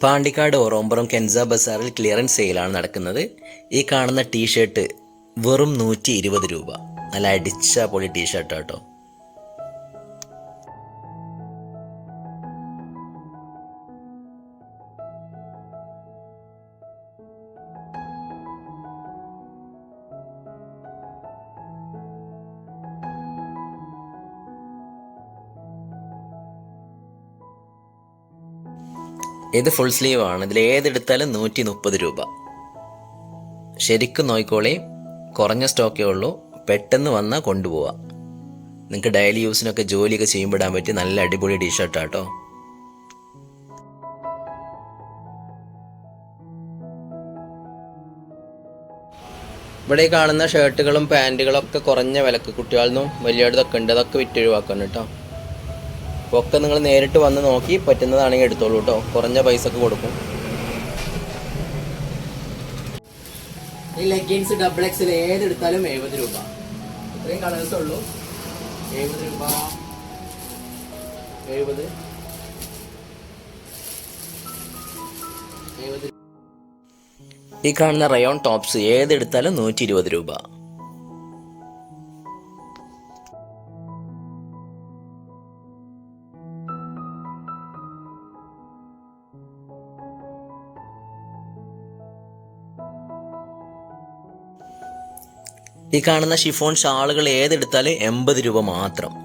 Pandikkad ഓറോമ്പുറം Kenza ബസാറിൽ clearance സെയിലാണ് നടക്കുന്നത്. ഈ കാണുന്ന ടീഷർട്ട് വെറും 120 രൂപ. നല്ല അടിച്ച പൊളി ടീഷർട്ട് കേട്ടോ. ഇത് ഫുൾ സ്ലീവ് ആണ്. ഇതിൽ ഏതെടുത്താലും 130 രൂപ. ശരിക്കും നോക്കിക്കോളേ, കുറഞ്ഞ സ്റ്റോക്കേ ഉള്ളൂ. പെട്ടെന്ന് വന്നാൽ കൊണ്ടുപോവാം. നിങ്ങൾക്ക് ഡെയിലി യൂസിനൊക്കെ ജോലിയൊക്കെ ചെയ്യുമ്പോൾ ഇടാൻ പറ്റിയ നല്ല അടിപൊളി ടീഷർട്ടാട്ടോ. ഇവിടെ കാണുന്ന ഷർട്ടുകളും പാൻറ്റുകളൊക്കെ കുറഞ്ഞ വിലക്ക് കുട്ടികളിലും വലിയതൊക്കെ ഉണ്ട്. അതൊക്കെ വിറ്റൊഴിവാക്കണം കേട്ടോ. അപ്പോൾ ഒക്കെ നിങ്ങൾ നേരിട്ട് വന്ന് നോക്കി പറ്റുന്നതാണെങ്കിൽ എടുത്തോളൂ കേട്ടോ. കുറഞ്ഞ പൈസക്ക് കൊടുക്കും. ഈ ലെഗിൻസ് XXL ഏതെടുത്താലും 70 രൂപ. ഇത്രയും കളേഴ്സ് ഉള്ളൂ. 70 രൂപ. 70. ഈ കാണുന്ന റയോൺ ടോപ്സ് ഏതെടുത്താലും 120 രൂപ. ഈ കാണുന്ന ഷിഫോൺ ഷാളുകൾ ഏതെടുത്താലും 80 രൂപ മാത്രം.